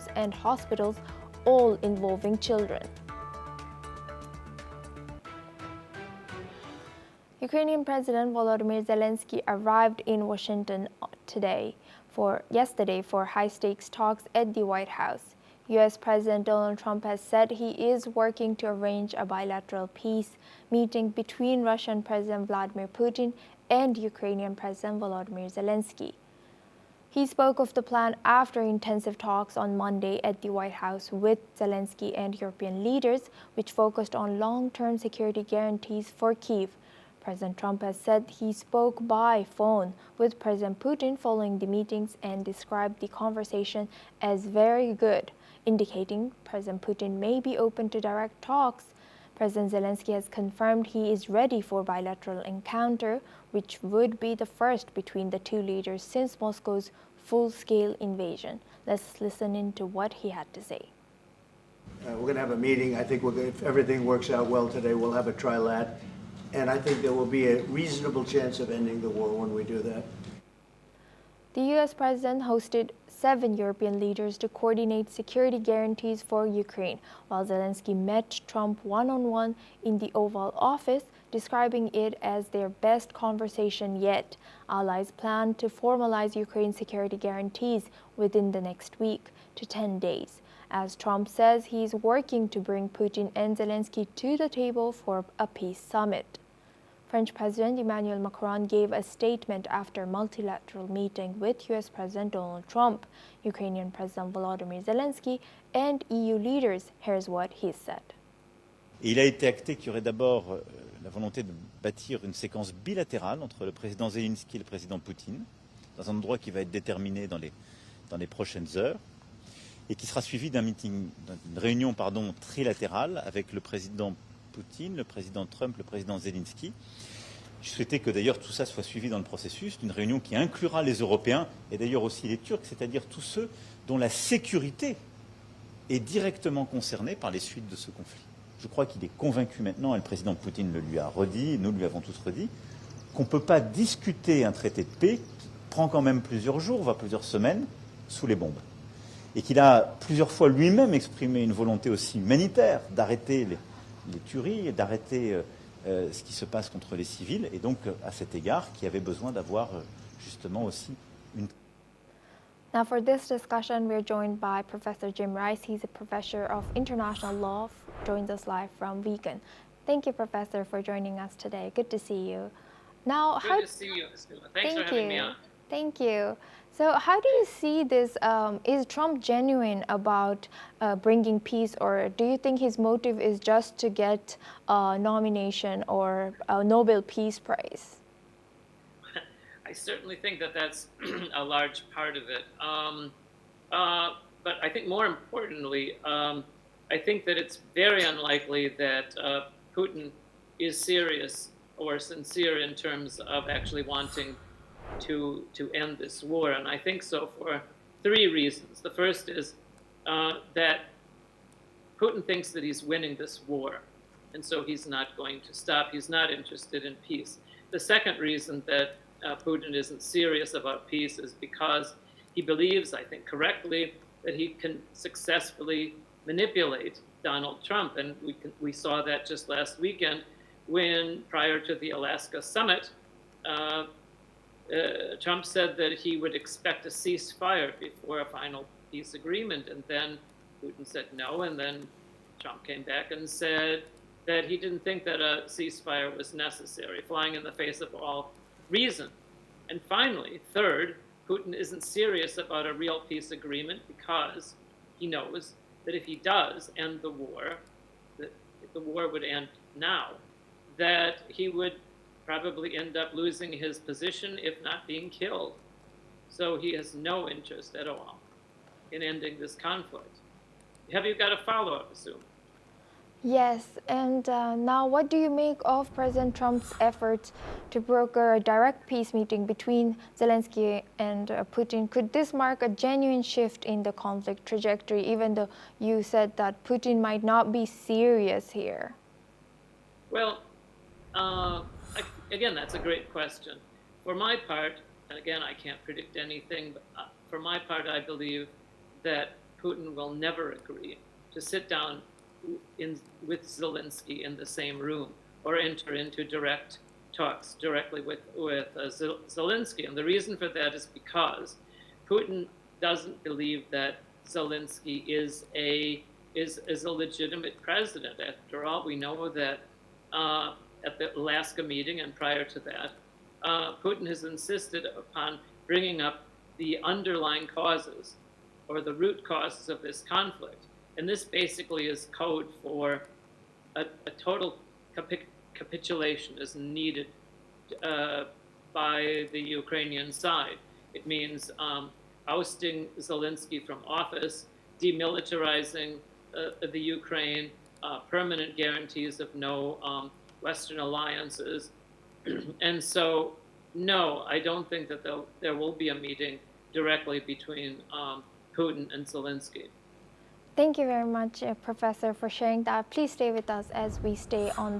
schools and hospitals, all involving children. Ukrainian President Volodymyr Zelenskyy arrived in Washington yesterday for high-stakes talks at the White House. U.S. President Donald Trump has said he is working to arrange a bilateral peace meeting between Russian President Vladimir Putin and Ukrainian President Volodymyr Zelenskyy. He spoke of the plan after intensive talks on Monday at the White House with Zelenskyy and European leaders, which focused on long-term security guarantees for Kyiv. President Trump has said he spoke by phone with President Putin following the meetings and described the conversation as very good, indicating President Putin may be open to direct talks. President Zelenskyy has confirmed he is ready for bilateral encounter, which would be the first between the two leaders since Moscow's full-scale invasion. Let's listen into what he had to say. We're going to have a meeting. I think if everything works out well today, we'll have a trilat. And I think there will be a reasonable chance of ending the war when we do that. The U.S. president hosted 7 European leaders to coordinate security guarantees for Ukraine, while Zelenskyy met Trump one-on-one in the Oval Office, describing it as their best conversation yet. Allies plan to formalize Ukraine's security guarantees within the next week to 10 days. As Trump says, he's working to bring Putin and Zelenskyy to the table for a peace summit. French President Emmanuel Macron gave a statement after a multilateral meeting with U.S. President Donald Trump, Ukrainian President Volodymyr Zelenskyy, and EU leaders. Here's what he said. Il a été acté qu'il y aurait d'abord la volonté de bâtir une séquence bilatérale entre le président Zelenskyy et le président Poutine, dans un endroit qui va être déterminé dans les prochaines heures, et qui sera suivi d'une réunion trilatérale avec le président Poutine, le président Trump, le président Zelenskyy. Je souhaitais que d'ailleurs tout ça soit suivi dans le processus d'une réunion qui inclura les Européens et d'ailleurs aussi les Turcs, c'est-à-dire tous ceux dont la sécurité est directement concernée par les suites de ce conflit. Je crois qu'il est convaincu maintenant, et le président Poutine le lui a redit, nous lui avons tous redit, qu'on ne peut pas discuter un traité de paix qui prend quand même plusieurs jours, voire plusieurs semaines, sous les bombes. Et qu'il a plusieurs fois lui-même exprimé une volonté aussi humanitaire d'arrêter les tueries, d'arrêter ce qui se passe contre les civils, et donc à cet égard, qui avait besoin d'avoir justement aussi une... Now for this discussion, we're joined by Professor Jim Rice. He's a professor of international law, joins us live from Beacon. Thank you, Professor, for joining us today. Good to see you. Now, Good to see you, Stella. Thanks for having me on. Thank you. So how do you see this? Is Trump genuine about bringing peace, or do you think his motive is just to get a nomination or a Nobel Peace Prize? I certainly think that that's a large part of it. But I think more importantly, I think that it's very unlikely that Putin is serious or sincere in terms of actually wanting to end this war. And I think so for 3 reasons. The first is that Putin thinks that he's winning this war, and so he's not going to stop. He's not interested in peace. The second reason that Putin isn't serious about peace is because he believes, I think correctly, that he can successfully manipulate Donald Trump. And we saw that just last weekend when, prior to the Alaska summit, Trump said that he would expect a ceasefire before a final peace agreement, and then Putin said no, and then Trump came back and said that he didn't think that a ceasefire was necessary, flying in the face of all reason. And finally, third, Putin isn't serious about a real peace agreement because he knows that if he does end the war, that if the war would end now, that he would probably end up losing his position, if not being killed. So he has no interest at all in ending this conflict. Have you got a follow-up, assume? Yes, and now what do you make of President Trump's efforts to broker a direct peace meeting between Zelenskyy and Putin? Could this mark a genuine shift in the conflict trajectory, even though you said that Putin might not be serious here? Well, again, that's a great question. For my part, and again, I can't predict anything, but for my part, I believe that Putin will never agree to sit down with Zelensky in the same room or enter into direct talks directly with Zelensky. And the reason for that is because Putin doesn't believe that Zelensky is a legitimate president. After all, we know that at the Alaska meeting and prior to that, Putin has insisted upon bringing up the underlying causes or the root causes of this conflict. And this basically is code for a total capitulation is needed by the Ukrainian side. It means ousting Zelensky from office, demilitarizing the Ukraine, permanent guarantees of no Western alliances. And so, no, I don't think that there will be a meeting directly between Putin and Zelensky. Thank you very much, Professor, for sharing that. Please stay with us as we stay on